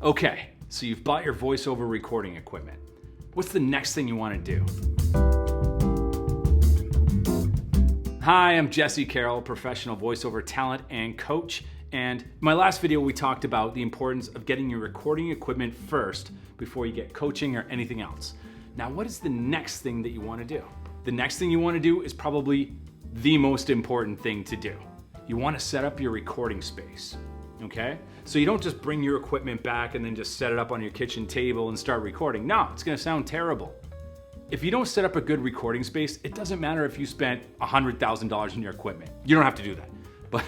Okay, so you've bought your voiceover recording equipment. What's the next thing you want to do? Hi, I'm Jesse Carroll, professional voiceover talent and coach. And in my last video, we talked about the importance of getting your recording equipment first before you get coaching or anything else. Now, what is the next thing that you want to do? The next thing you want to do is probably the most important thing to do. You want to set up your recording space, okay? So you don't just bring your equipment back and then just set it up on your kitchen table and start recording. No, it's going to sound terrible. If you don't set up a good recording space, it doesn't matter if you spent $100,000 in your equipment. You don't have to do that, but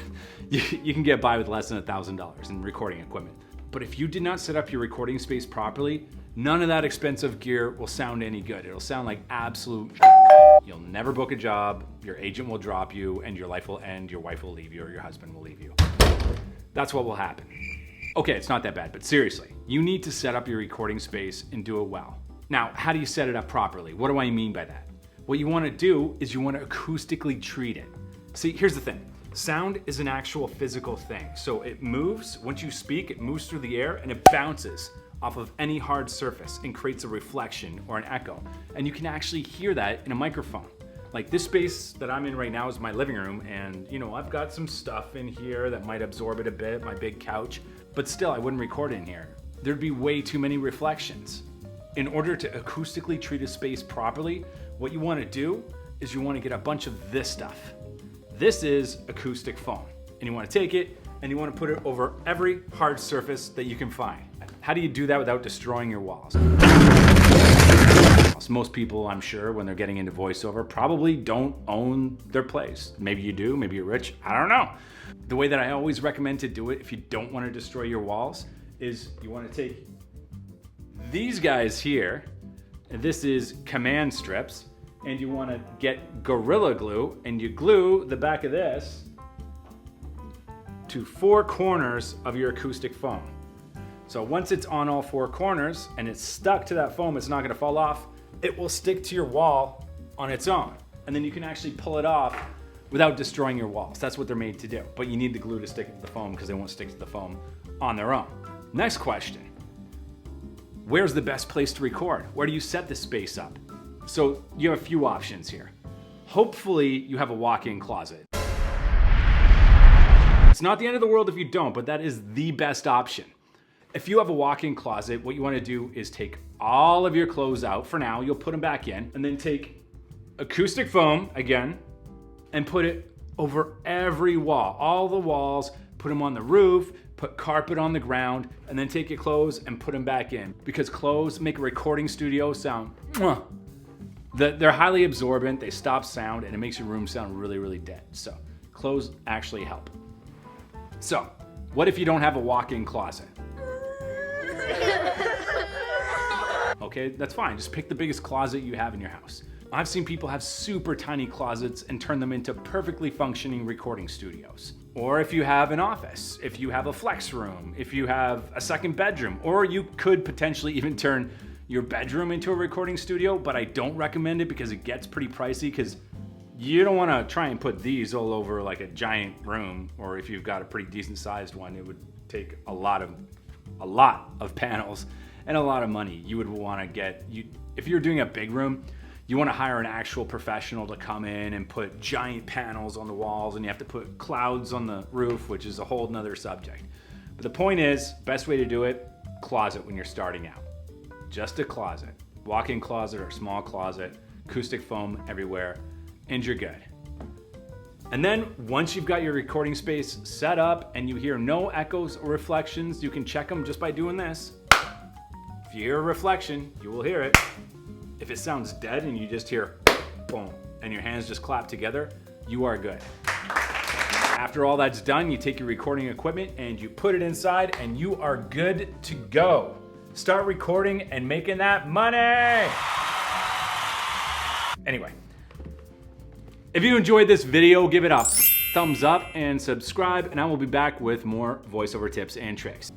you can get by with less than $1,000 in recording equipment. But if you did not set up your recording space properly, none of that expensive gear will sound any good. It'll sound like absolute You'll never book a job, your agent will drop you, and your life will end, your wife will leave you, or your husband will leave you. That's what will happen. Okay, it's not that bad, but seriously, you need to set up your recording space and do it well. Now, how do you set it up properly? What do I mean by that? What you want to do is you want to acoustically treat it. See, here's the thing. Sound is an actual physical thing. So it moves, once you speak, it moves through the air and it bounces off of any hard surface and creates a reflection or an echo. And you can actually hear that in a microphone. Like this space that I'm in right now is my living room, and I've got some stuff in here that might absorb it a bit, my big couch, but still I wouldn't record in here. There'd be way too many reflections. In order to acoustically treat a space properly, what you want to do is you want to get a bunch of this stuff. This is acoustic foam, and you want to take it and you want to put it over every hard surface that you can find. How do you do that without destroying your walls? Most people, I'm sure, when they're getting into voiceover, probably don't own their place. Maybe you do, maybe you're rich, I don't know. The way that I always recommend to do it if you don't want to destroy your walls is you want to take these guys here, and this is command strips, and you want to get Gorilla Glue, and you glue the back of this to 4 corners of your acoustic foam. So once it's on all 4 corners and it's stuck to that foam, it's not going to fall off. It will stick to your wall on its own. And then you can actually pull it off without destroying your walls. That's what they're made to do. But you need the glue to stick to the foam because they won't stick to the foam on their own. Next question. Where's the best place to record? Where do you set the space up? So you have a few options here. Hopefully you have a walk-in closet. It's not the end of the world if you don't, but that is the best option. If you have a walk-in closet, what you want to do is take all of your clothes out for now, you'll put them back in, and then take acoustic foam again and put it over every wall, all the walls, put them on the roof, put carpet on the ground, and then take your clothes and put them back in. Because clothes make a recording studio sound, they're highly absorbent, they stop sound, and it makes your room sound really, really dead. So clothes actually help. So what if you don't have a walk-in closet? Okay, that's fine. Just pick the biggest closet you have in your house. I've seen people have super tiny closets and turn them into perfectly functioning recording studios. Or if you have an office, if you have a flex room, if you have a second bedroom, or you could potentially even turn your bedroom into a recording studio, but I don't recommend it because it gets pretty pricey because you don't want to try and put these all over like a giant room, or if you've got a pretty decent sized one, it would take a lot of panels and a lot of money. You would want to get, if you're doing a big room, you want to hire an actual professional to come in and put giant panels on the walls, and you have to put clouds on the roof, which is a whole nother subject. But the point is, best way to do it, closet when you're starting out. Just a closet, walk-in closet or small closet, acoustic foam everywhere, and you're good. And then once you've got your recording space set up and you hear no echoes or reflections, you can check them just by doing this. If you hear a reflection, you will hear it. If it sounds dead and you just hear boom and your hands just clap together, you are good. After all that's done, you take your recording equipment and you put it inside and you are good to go. Start recording and making that money. Anyway, if you enjoyed this video, give it a thumbs up and subscribe, and I will be back with more voiceover tips and tricks.